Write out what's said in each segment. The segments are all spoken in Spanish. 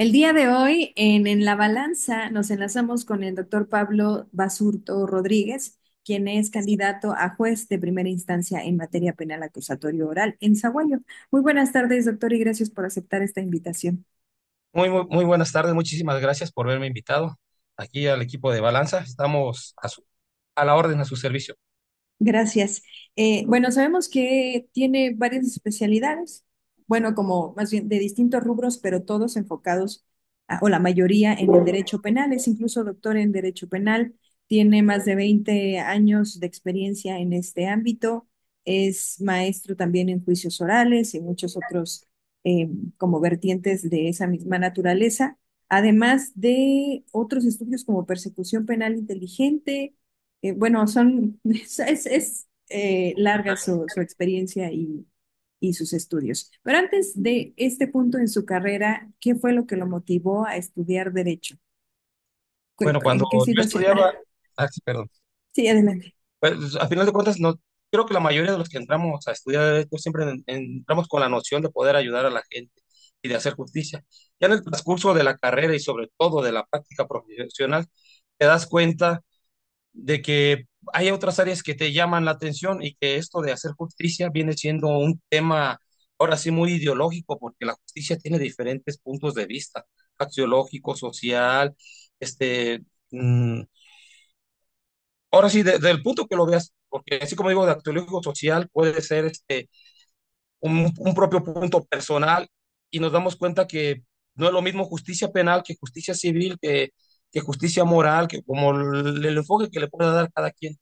El día de hoy, en La Balanza, nos enlazamos con el doctor Pablo Basurto Rodríguez, quien es candidato a juez de primera instancia en materia penal acusatorio oral en Zaguayo. Muy buenas tardes, doctor, y gracias por aceptar esta invitación. Muy buenas tardes, muchísimas gracias por haberme invitado aquí al equipo de Balanza. Estamos a la orden, a su servicio. Gracias. Bueno, sabemos que tiene varias especialidades, bueno, como más bien de distintos rubros, pero todos enfocados, o la mayoría, en el derecho penal. Es incluso doctor en derecho penal, tiene más de 20 años de experiencia en este ámbito, es maestro también en juicios orales y muchos otros como vertientes de esa misma naturaleza, además de otros estudios como persecución penal inteligente. Bueno, es larga su experiencia y sus estudios. Pero antes de este punto en su carrera, ¿qué fue lo que lo motivó a estudiar derecho? Bueno, cuando ¿En qué yo situación? estudiaba, sí, perdón, Sí, adelante. pues, a final de cuentas, no, creo que la mayoría de los que entramos a estudiar derecho siempre entramos con la noción de poder ayudar a la gente y de hacer justicia. Ya en el transcurso de la carrera y sobre todo de la práctica profesional, te das cuenta de que hay otras áreas que te llaman la atención y que esto de hacer justicia viene siendo un tema ahora sí muy ideológico, porque la justicia tiene diferentes puntos de vista, axiológico, social, este, mm, ahora sí, del punto que lo veas, porque así como digo, de axiológico social puede ser un propio punto personal y nos damos cuenta que no es lo mismo justicia penal que justicia civil, que justicia moral, que como el enfoque que le pueda dar cada quien.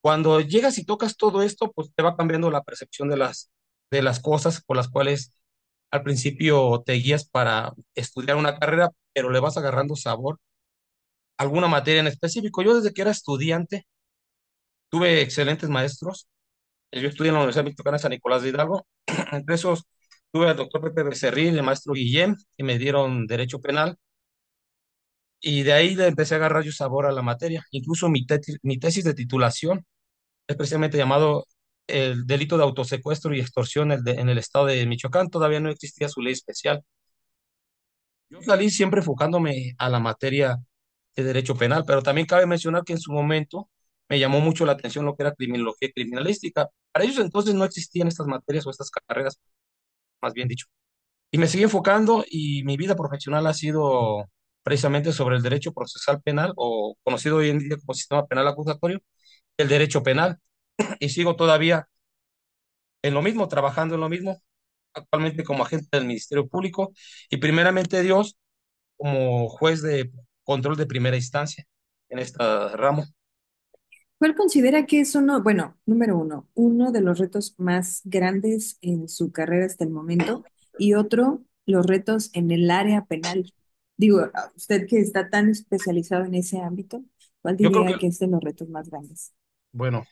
Cuando llegas y tocas todo esto, pues te va cambiando la percepción de las cosas por las cuales al principio te guías para estudiar una carrera, pero le vas agarrando sabor a alguna materia en específico. Yo desde que era estudiante tuve excelentes maestros. Yo estudié en la Universidad Mexicana de San Nicolás de Hidalgo. Entre esos tuve al doctor Pepe Becerril, el maestro Guillem, que me dieron derecho penal. Y de ahí le empecé a agarrar yo sabor a la materia. Incluso mi tesis de titulación especialmente llamado el delito de autosecuestro y extorsión en el estado de Michoacán. Todavía no existía su ley especial. Yo salí siempre enfocándome a la materia de derecho penal, pero también cabe mencionar que en su momento me llamó mucho la atención lo que era criminología y criminalística. Para ellos entonces no existían estas materias o estas carreras, más bien dicho. Y me seguí enfocando y mi vida profesional ha sido precisamente sobre el derecho procesal penal o conocido hoy en día como sistema penal acusatorio, el derecho penal. Y sigo todavía en lo mismo, trabajando en lo mismo, actualmente como agente del Ministerio Público y primeramente Dios como juez de control de primera instancia en este ramo. ¿Cuál considera que es uno, bueno, número uno, uno de los retos más grandes en su carrera hasta el momento y otro, los retos en el área penal? Digo, usted que está tan especializado en ese ámbito, ¿cuál Yo creo diría que, que es de los retos más grandes? bueno,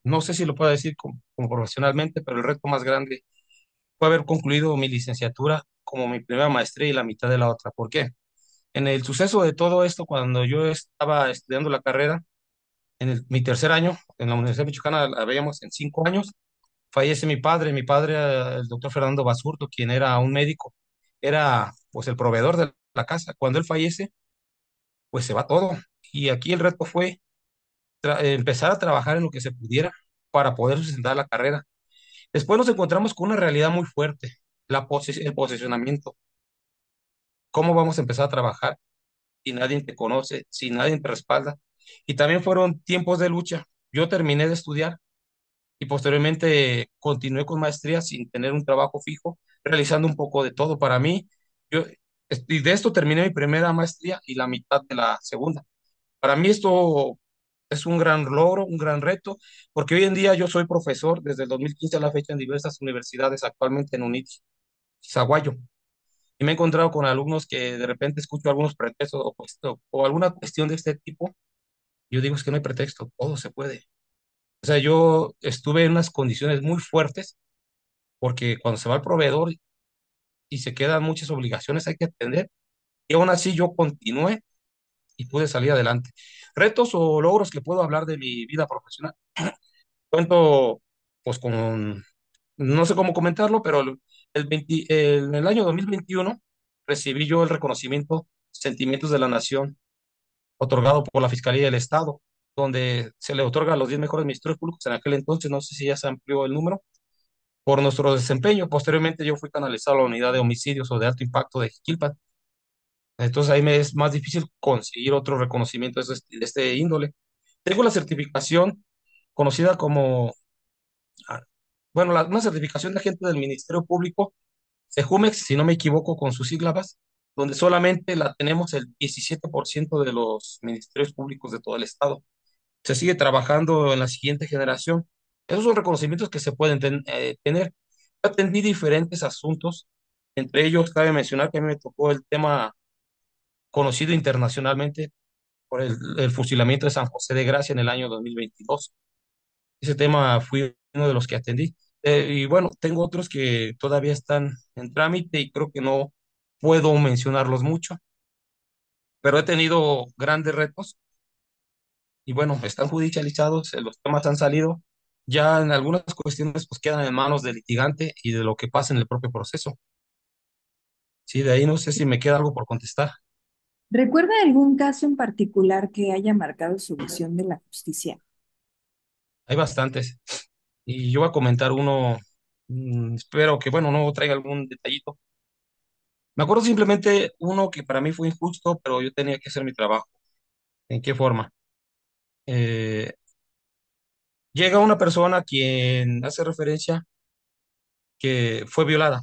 no sé si lo puedo decir como profesionalmente, pero el reto más grande fue haber concluido mi licenciatura como mi primera maestría y la mitad de la otra. ¿Por qué? En el suceso de todo esto, cuando yo estaba estudiando la carrera, mi tercer año en la Universidad Michoacana, la veíamos en 5 años, fallece mi padre, el doctor Fernando Basurto, quien era un médico, era pues el proveedor de la casa. Cuando él fallece, pues se va todo. Y aquí el reto fue empezar a trabajar en lo que se pudiera para poder sustentar la carrera. Después nos encontramos con una realidad muy fuerte, el posicionamiento. ¿Cómo vamos a empezar a trabajar si nadie te conoce, si nadie te respalda? Y también fueron tiempos de lucha. Yo terminé de estudiar y posteriormente continué con maestría sin tener un trabajo fijo, realizando un poco de todo. Para mí, yo, y de esto terminé mi primera maestría y la mitad de la segunda. Para mí esto es un gran logro, un gran reto, porque hoy en día yo soy profesor desde el 2015 a la fecha en diversas universidades, actualmente en UNIT, Zaguayo. Y me he encontrado con alumnos que de repente escucho algunos pretextos o alguna cuestión de este tipo. Yo digo, es que no hay pretexto, todo se puede. O sea, yo estuve en unas condiciones muy fuertes porque cuando se va el proveedor y se quedan muchas obligaciones hay que atender. Y aún así yo continué y pude salir adelante. Retos o logros que puedo hablar de mi vida profesional. Cuento pues con, no sé cómo comentarlo, pero en el año 2021 recibí yo el reconocimiento Sentimientos de la Nación, otorgado por la Fiscalía del Estado, donde se le otorga a los 10 mejores ministerios públicos en aquel entonces, no sé si ya se amplió el número, por nuestro desempeño. Posteriormente yo fui canalizado a la unidad de homicidios o de alto impacto de Jiquilpan. Entonces ahí me es más difícil conseguir otro reconocimiento de este índole. Tengo la certificación conocida como, ah, bueno, una certificación de agente del Ministerio Público, Sejumex, si no me equivoco con sus siglas, donde solamente la tenemos el 17% de los ministerios públicos de todo el estado. Se sigue trabajando en la siguiente generación. Esos son reconocimientos que se pueden tener. Yo atendí diferentes asuntos, entre ellos cabe mencionar que a mí me tocó el tema conocido internacionalmente por el fusilamiento de San José de Gracia en el año 2022. Ese tema fui uno de los que atendí. Y bueno, tengo otros que todavía están en trámite y creo que no puedo mencionarlos mucho, pero he tenido grandes retos y bueno, están judicializados, los temas han salido. Ya en algunas cuestiones pues quedan en manos del litigante y de lo que pasa en el propio proceso. Sí, de ahí no sé si me queda algo por contestar. ¿Recuerda algún caso en particular que haya marcado su visión de la justicia? Hay bastantes. Y yo voy a comentar uno, espero que, bueno, no traiga algún detallito. Me acuerdo simplemente uno que para mí fue injusto, pero yo tenía que hacer mi trabajo. ¿En qué forma? Eh, Llega una persona a quien hace referencia que fue violada.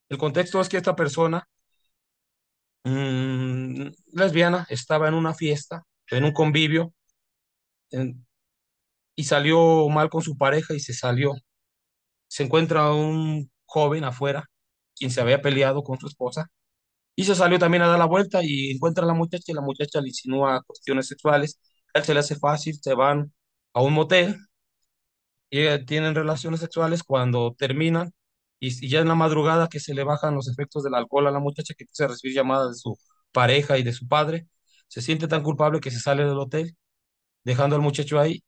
El contexto es que esta persona, lesbiana, estaba en una fiesta, en un convivio, en- y salió mal con su pareja y se salió. Se encuentra un joven afuera, quien se había peleado con su esposa. Y se salió también a dar la vuelta y encuentra a la muchacha y la muchacha le insinúa cuestiones sexuales. A él se le hace fácil, se van a un motel y tienen relaciones sexuales cuando terminan y ya en la madrugada que se le bajan los efectos del alcohol a la muchacha que empieza a recibir llamadas de su pareja y de su padre. Se siente tan culpable que se sale del hotel, dejando al muchacho ahí.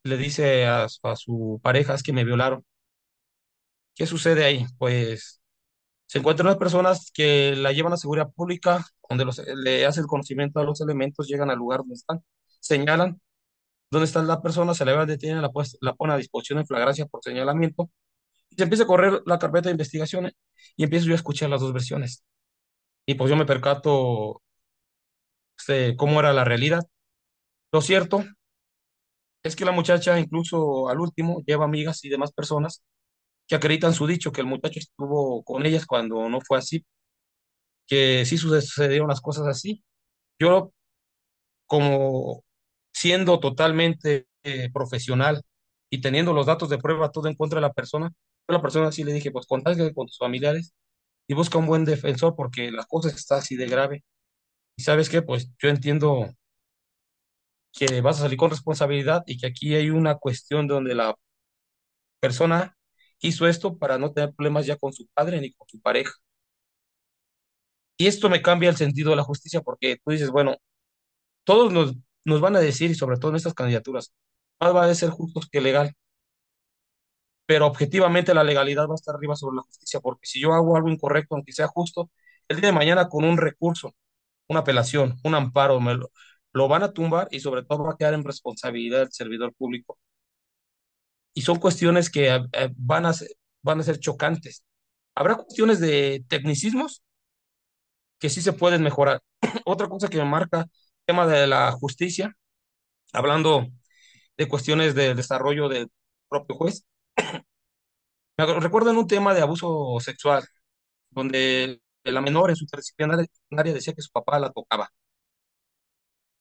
Le dice a su pareja, es que me violaron. ¿Qué sucede ahí? Pues se encuentran unas personas que la llevan a seguridad pública, donde le hace el conocimiento a los elementos, llegan al lugar donde están, señalan dónde está la persona, se la llevan detenida, la ponen a disposición en flagrancia por señalamiento, y se empieza a correr la carpeta de investigaciones, y empiezo yo a escuchar las dos versiones. Y pues yo me percato cómo era la realidad. Lo cierto es que la muchacha, incluso al último, lleva amigas y demás personas que acreditan su dicho, que el muchacho estuvo con ellas cuando no fue así, que sí sucedieron las cosas así. Yo, como siendo totalmente profesional y teniendo los datos de prueba todo en contra de la persona, yo a la persona sí le dije, pues contáctate con tus familiares y busca un buen defensor porque la cosa está así de grave. Y sabes qué, pues yo entiendo que vas a salir con responsabilidad y que aquí hay una cuestión donde la persona hizo esto para no tener problemas ya con su padre ni con su pareja. Y esto me cambia el sentido de la justicia porque tú dices, bueno, todos nos van a decir, y sobre todo en estas candidaturas, más va a ser justos que legal, pero objetivamente la legalidad va a estar arriba sobre la justicia, porque si yo hago algo incorrecto, aunque sea justo, el día de mañana con un recurso, una apelación, un amparo, lo van a tumbar y sobre todo va a quedar en responsabilidad del servidor público. Y son cuestiones que van a ser chocantes. Habrá cuestiones de tecnicismos que sí se pueden mejorar. Otra cosa que me marca el tema de la justicia, hablando de cuestiones del desarrollo del propio juez. Recuerdo en un tema de abuso sexual, donde la menor en su interdisciplinaria decía que su papá la tocaba.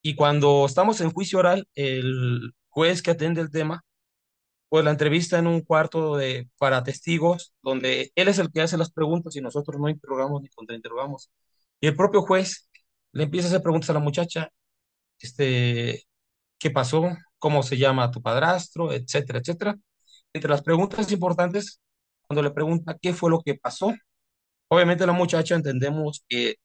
Y cuando estamos en juicio oral, el juez que atiende el tema, pues la entrevista en un cuarto para testigos, donde él es el que hace las preguntas y nosotros no interrogamos ni contrainterrogamos. Y el propio juez le empieza a hacer preguntas a la muchacha, este, ¿qué pasó? ¿Cómo se llama tu padrastro? Etcétera, etcétera. Entre las preguntas importantes, cuando le pregunta qué fue lo que pasó, obviamente la muchacha entendemos que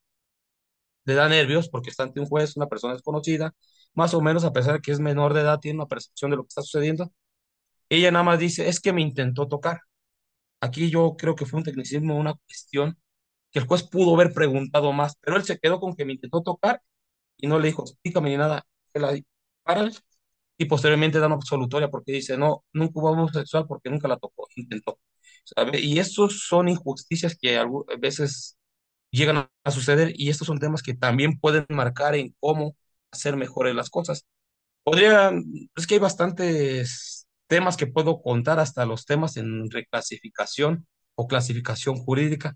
le da nervios porque está ante un juez, una persona desconocida, más o menos a pesar de que es menor de edad, tiene una percepción de lo que está sucediendo. Ella nada más dice, es que me intentó tocar. Aquí yo creo que fue un tecnicismo, una cuestión que el juez pudo haber preguntado más, pero él se quedó con que me intentó tocar y no le dijo, explícame ni nada. Él ahí, párale, y posteriormente da una absolutoria porque dice, no, nunca hubo abuso sexual porque nunca la tocó, intentó. ¿Sabe? Y estos son injusticias que a veces llegan a suceder y estos son temas que también pueden marcar en cómo hacer mejores las cosas. Podría, es que hay bastantes temas que puedo contar, hasta los temas en reclasificación o clasificación jurídica.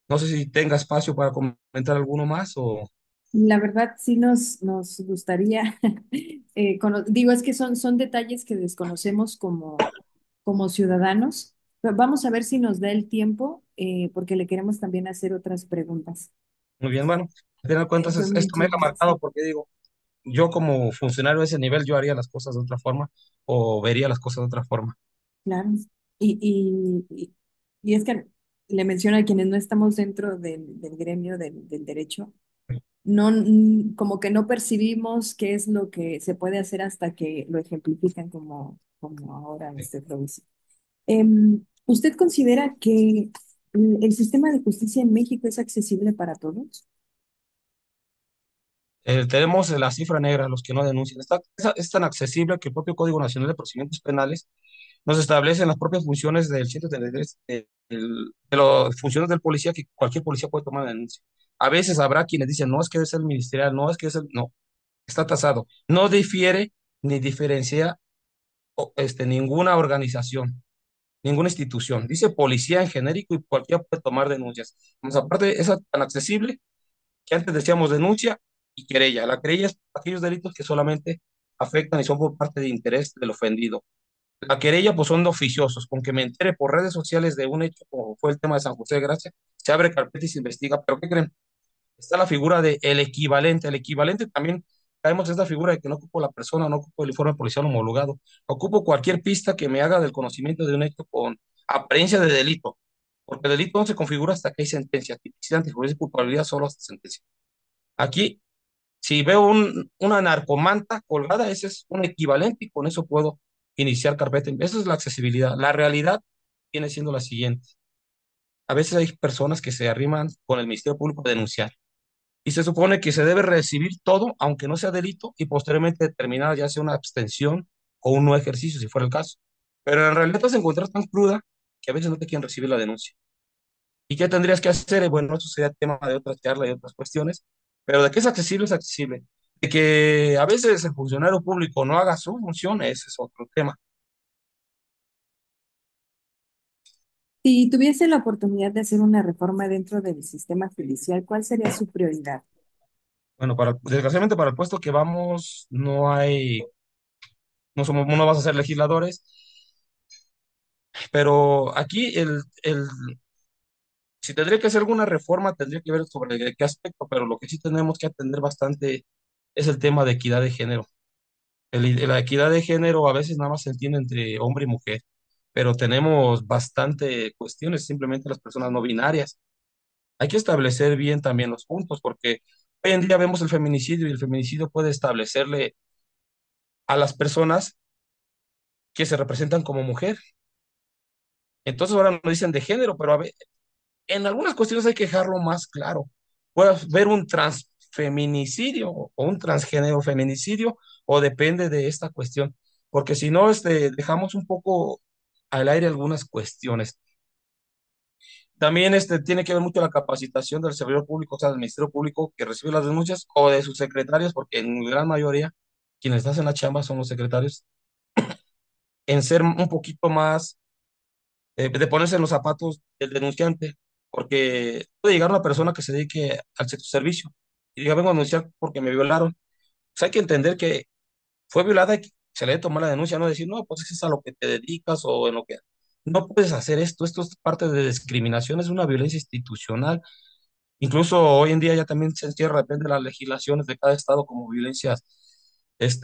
No sé si tenga espacio para comentar alguno más o... La verdad, sí nos gustaría, digo, es que son detalles que desconocemos como ciudadanos, pero vamos a ver si nos da el tiempo, porque le queremos también hacer otras preguntas. Muy bien, bueno, al final de cuentas Fue esto me mucho deja gusto. marcado porque digo, yo como funcionario de ese nivel, yo haría las cosas de otra forma o vería las cosas de otra forma. Claro. Y, y es que le menciono a quienes no estamos dentro del gremio del derecho, no, como que no percibimos qué es lo que se puede hacer hasta que lo ejemplifican como ahora usted lo dice. ¿Usted considera que el sistema de justicia en México es accesible para todos? Tenemos la cifra negra, los que no denuncian. Es tan accesible que el propio Código Nacional de Procedimientos Penales nos establece las propias funciones del 133, de las funciones del policía, que cualquier policía puede tomar la denuncia. A veces habrá quienes dicen, no es que es el ministerial, no es que es el... No, está tasado. No difiere ni diferencia ninguna organización, ninguna institución. Dice policía en genérico y cualquiera puede tomar denuncias. Más aparte, es tan accesible que antes decíamos denuncia y querella. La querella es aquellos delitos que solamente afectan y son por parte de interés del ofendido. La querella, pues son oficiosos, con que me entere por redes sociales de un hecho, como fue el tema de San José de Gracia, se abre carpeta y se investiga. Pero ¿qué creen? Está la figura de el equivalente. El equivalente también caemos en esta figura de que no ocupo la persona, no ocupo el informe policial homologado, ocupo cualquier pista que me haga del conocimiento de un hecho con apariencia de delito, porque el delito no se configura hasta que hay sentencia, tipicidad, antijuicio y culpabilidad solo hasta sentencia. Aquí, si veo una narcomanta colgada, ese es un equivalente y con eso puedo iniciar carpeta. Esa es la accesibilidad. La realidad viene siendo la siguiente. A veces hay personas que se arriman con el Ministerio Público a denunciar y se supone que se debe recibir todo, aunque no sea delito, y posteriormente determinar ya sea una abstención o un no ejercicio, si fuera el caso. Pero en realidad te vas a encontrar tan cruda que a veces no te quieren recibir la denuncia. ¿Y qué tendrías que hacer? Bueno, eso sería tema de otra charla y otras cuestiones, pero de que es accesible, es accesible. De que a veces el funcionario público no haga su función, ese es otro tema. Si tuviese la oportunidad de hacer una reforma dentro del sistema judicial, ¿cuál sería su prioridad? Bueno, desgraciadamente para el puesto que vamos, no somos, no vas a ser legisladores, pero aquí si tendría que hacer alguna reforma, tendría que ver sobre qué aspecto, pero lo que sí tenemos que atender bastante es el tema de equidad de género. La equidad de género a veces nada más se entiende entre hombre y mujer, pero tenemos bastante cuestiones, simplemente las personas no binarias. Hay que establecer bien también los puntos, porque hoy en día vemos el feminicidio y el feminicidio puede establecerle a las personas que se representan como mujer. Entonces ahora nos dicen de género, pero en algunas cuestiones hay que dejarlo más claro. Puede haber un transfeminicidio o un transgénero feminicidio, o depende de esta cuestión, porque si no, dejamos un poco al aire algunas cuestiones. También tiene que ver mucho la capacitación del servidor público, o sea, del Ministerio Público que recibe las denuncias o de sus secretarios, porque en gran mayoría quienes hacen la chamba son los secretarios, en ser un poquito más, de ponerse en los zapatos del denunciante, porque puede llegar una persona que se dedique al sexo servicio y diga, vengo a denunciar porque me violaron. Pues hay que entender que fue violada y que se le debe tomar la denuncia, no decir, no, pues es a lo que te dedicas o en lo que... No puedes hacer esto es parte de discriminación, es una violencia institucional. Incluso hoy en día ya también se encierra, depende de las legislaciones de cada estado, como violencias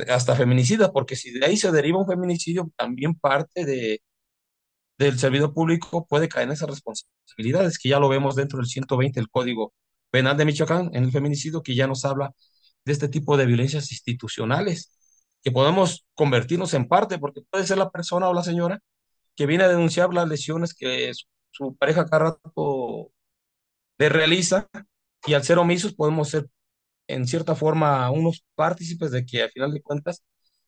hasta feminicidas, porque si de ahí se deriva un feminicidio, también parte del servidor público puede caer en esas responsabilidades, que ya lo vemos dentro del 120 del Código Penal de Michoacán, en el feminicidio, que ya nos habla de este tipo de violencias institucionales, que podemos convertirnos en parte, porque puede ser la persona o la señora que viene a denunciar las lesiones que su pareja cada rato le realiza y al ser omisos podemos ser en cierta forma unos partícipes de que al final de cuentas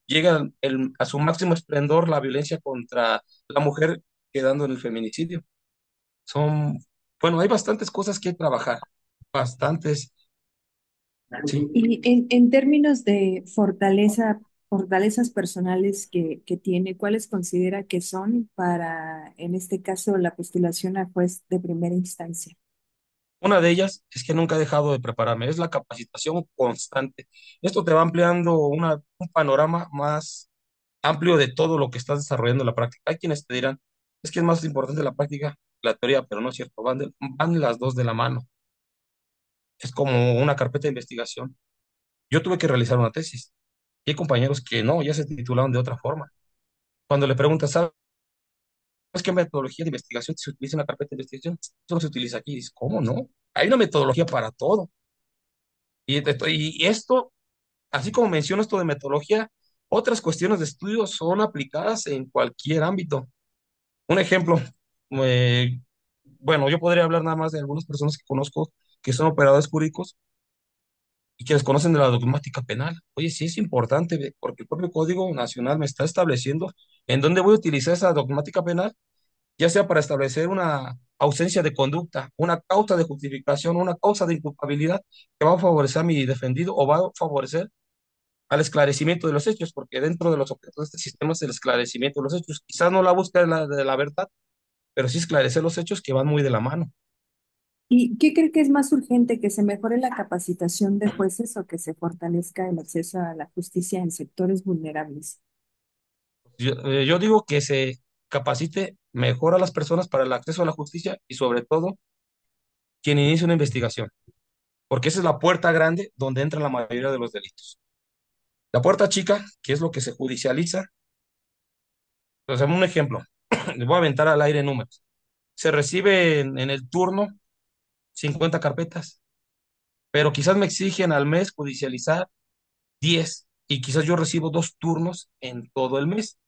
llega a su máximo esplendor la violencia contra la mujer quedando en el feminicidio. Son, bueno, hay bastantes cosas que trabajar, bastantes, sí. Y en términos de fortalezas personales que tiene, ¿cuáles considera que son para, en este caso, la postulación a juez de primera instancia? Una de ellas es que nunca he dejado de prepararme, es la capacitación constante. Esto te va ampliando un panorama más amplio de todo lo que estás desarrollando en la práctica. Hay quienes te dirán, es que es más importante la práctica que la teoría, pero no es cierto, van las dos de la mano. Es como una carpeta de investigación. Yo tuve que realizar una tesis y hay compañeros que no, ya se titularon de otra forma. Cuando le preguntas, ¿sabes qué metodología de investigación se utiliza en la carpeta de investigación? Eso no se utiliza aquí. Dices, ¿cómo no? Hay una metodología para todo. Y esto, así como menciono esto de metodología, otras cuestiones de estudio son aplicadas en cualquier ámbito. Un ejemplo, eh, bueno, yo podría hablar nada más de algunas personas que conozco que son operadores jurídicos y que desconocen de la dogmática penal. Oye, sí es importante, ve, porque el propio Código Nacional me está estableciendo en dónde voy a utilizar esa dogmática penal, ya sea para establecer una ausencia de conducta, una causa de justificación, una causa de inculpabilidad que va a favorecer a mi defendido o va a favorecer al esclarecimiento de los hechos, porque dentro de los objetos de este sistema es el esclarecimiento de los hechos. Quizás no la búsqueda de la verdad, pero sí esclarecer los hechos que van muy de la mano. ¿Y qué cree que es más urgente, que se mejore la capacitación de jueces o que se fortalezca el acceso a la justicia en sectores vulnerables? Yo digo que se capacite mejor a las personas para el acceso a la justicia y sobre todo quien inicie una investigación, porque esa es la puerta grande donde entra la mayoría de los delitos. La puerta chica, que es lo que se judicializa, o sea, un ejemplo, les voy a aventar al aire números. Se recibe en el turno 50 carpetas, pero quizás me exigen al mes judicializar 10 y quizás yo recibo dos turnos en todo el mes.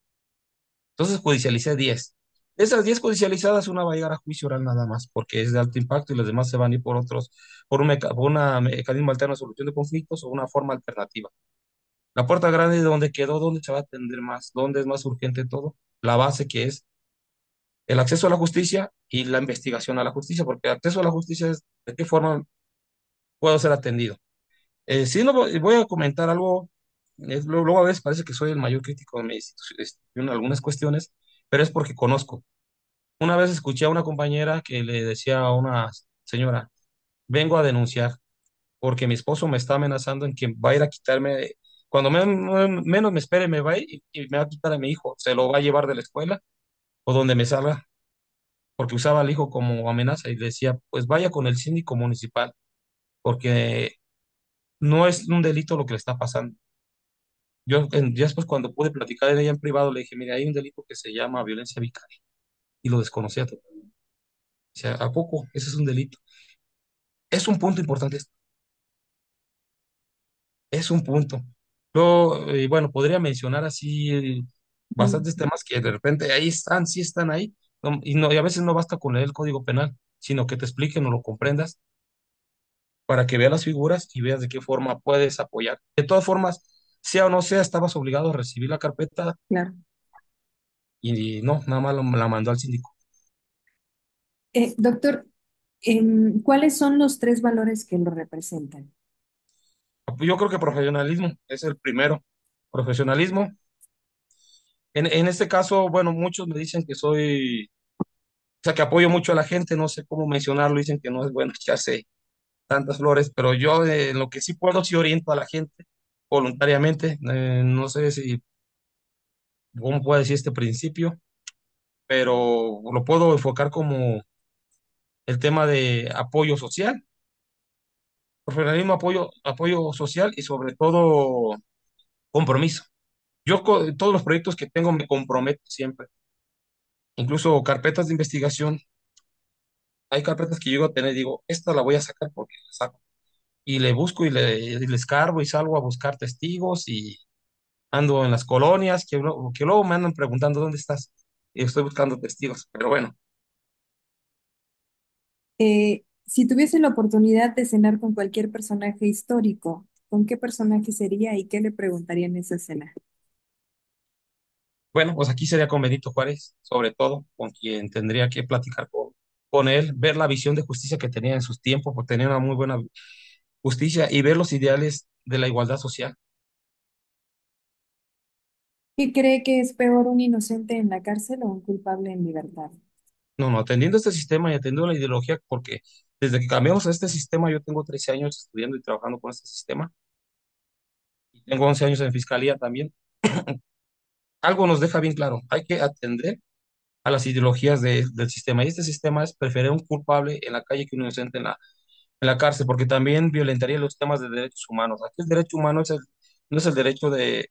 Entonces judicialicé 10. De esas 10 judicializadas, una va a llegar a juicio oral nada más, porque es de alto impacto y las demás se van a ir por otros, por un mecanismo alterno de solución de conflictos o una forma alternativa. La puerta grande de donde quedó, donde se va a atender más, donde es más urgente todo. La base que es el acceso a la justicia y la investigación a la justicia, porque el acceso a la justicia es de qué forma puedo ser atendido. Sí, no, voy a comentar algo. Luego a veces parece que soy el mayor crítico de mi institución en algunas cuestiones, pero es porque conozco. Una vez escuché a una compañera que le decía a una señora, vengo a denunciar porque mi esposo me está amenazando en que va a ir a quitarme, cuando menos me espere, me va a ir y me va a quitar a mi hijo, se lo va a llevar de la escuela o donde me salga, porque usaba al hijo como amenaza y le decía, pues vaya con el síndico municipal, porque no es un delito lo que le está pasando. Ya después cuando pude platicar en ella en privado, le dije, mira, hay un delito que se llama violencia vicaria y lo desconocía totalmente. O sea, ¿a poco? Ese es un delito. Es un punto importante. Es un punto. Bueno, podría mencionar así Mm, bastantes temas que de repente ahí están, sí están ahí, y, no, y a veces no basta con leer el Código Penal, sino que te expliquen o lo comprendas para que veas las figuras y veas de qué forma puedes apoyar. De todas formas, sea o no sea, estabas obligado a recibir la carpeta claro. y no, nada más la mandó al síndico. Doctor, ¿cuáles son los tres valores que lo representan? Yo creo que profesionalismo es el primero. Profesionalismo. En este caso, bueno, muchos me dicen que soy, o sea, que apoyo mucho a la gente, no sé cómo mencionarlo, dicen que no es bueno echarse tantas flores, pero yo en lo que sí puedo, sí oriento a la gente voluntariamente. No sé si, cómo puedo decir este principio, pero lo puedo enfocar como el tema de apoyo social, profesionalismo, apoyo social y sobre todo compromiso. Yo con todos los proyectos que tengo me comprometo siempre, incluso carpetas de investigación. Hay carpetas que yo llego a tener, digo, esta la voy a sacar porque la saco. Y le busco y le escarbo y salgo a buscar testigos y ando en las colonias que luego me andan preguntando dónde estás. Y estoy buscando testigos. Pero bueno, Si tuviese la oportunidad de cenar con cualquier personaje histórico, ¿con qué personaje sería y qué le preguntaría en esa cena? Bueno, pues aquí sería con Benito Juárez, sobre todo, con quien tendría que platicar con él, ver la visión de justicia que tenía en sus tiempos, porque tenía una muy buena justicia y ver los ideales de la igualdad social. ¿Qué cree que es peor, un inocente en la cárcel o un culpable en libertad? No, no, atendiendo este sistema y atendiendo la ideología, porque desde que cambiamos a este sistema, yo tengo 13 años estudiando y trabajando con este sistema, y tengo 11 años en fiscalía también, algo nos deja bien claro, hay que atender a las ideologías del sistema, y este sistema es preferir un culpable en la calle que un inocente en la cárcel, porque también violentaría los temas de derechos humanos. Aquí el derecho humano no es el derecho de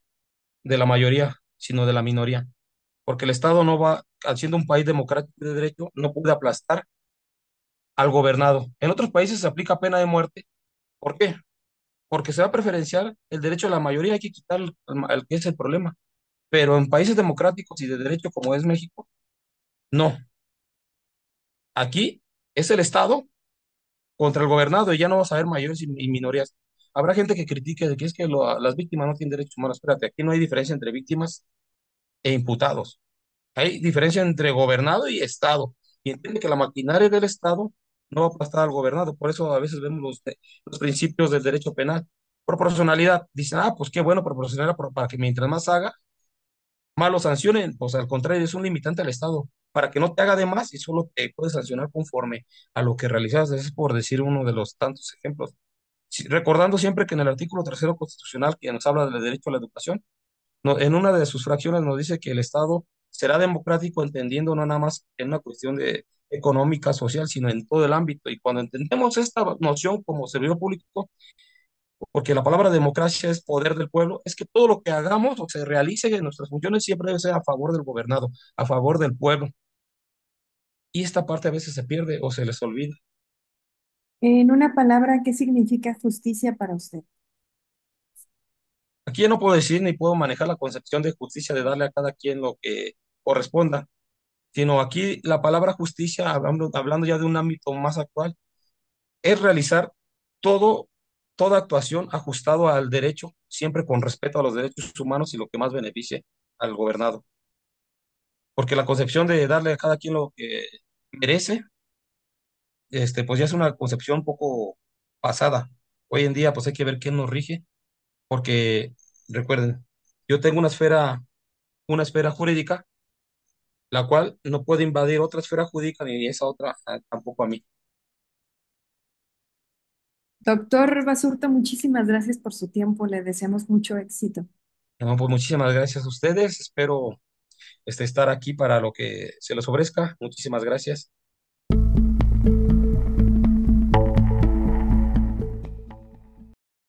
la mayoría, sino de la minoría, porque el Estado no va, siendo un país democrático y de derecho, no puede aplastar al gobernado. En otros países se aplica pena de muerte. ¿Por qué? Porque se va a preferenciar el derecho de la mayoría, hay que quitar al que es el problema. Pero en países democráticos y de derecho como es México, no. Aquí es el Estado contra el gobernado y ya no vas a ver mayores y minorías. Habrá gente que critique de que es que las víctimas no tienen derechos humanos. Espérate, aquí no hay diferencia entre víctimas e imputados. Hay diferencia entre gobernado y Estado. Y entiende que la maquinaria del Estado no va a aplastar al gobernado. Por eso a veces vemos los principios del derecho penal. Proporcionalidad. Dicen, ah, pues qué bueno, proporcionalidad para que mientras más haga, más lo sancionen. Pues al contrario, es un limitante al Estado. Para que no te haga de más y solo te puede sancionar conforme a lo que realizas. Es por decir uno de los tantos ejemplos. Recordando siempre que en el artículo tercero constitucional que nos habla del derecho a la educación, en una de sus fracciones nos dice que el Estado será democrático entendiendo no nada más en una cuestión de económica, social, sino en todo el ámbito. Y cuando entendemos esta noción como servidor público, porque la palabra democracia es poder del pueblo, es que todo lo que hagamos o se realice en nuestras funciones siempre debe ser a favor del gobernado, a favor del pueblo. Y esta parte a veces se pierde o se les olvida. En una palabra, ¿qué significa justicia para usted? Aquí yo no puedo decir ni puedo manejar la concepción de justicia de darle a cada quien lo que corresponda, sino aquí la palabra justicia, hablando ya de un ámbito más actual, es realizar todo, toda actuación ajustado al derecho, siempre con respeto a los derechos humanos y lo que más beneficie al gobernado. Porque la concepción de darle a cada quien lo que merece, pues ya es una concepción un poco pasada. Hoy en día, pues hay que ver qué nos rige, porque recuerden, yo tengo una esfera jurídica, la cual no puede invadir otra esfera jurídica ni esa otra tampoco a mí. Doctor Basurto, muchísimas gracias por su tiempo. Le deseamos mucho éxito. No, pues muchísimas gracias a ustedes. Espero estar aquí para lo que se les ofrezca. Muchísimas gracias.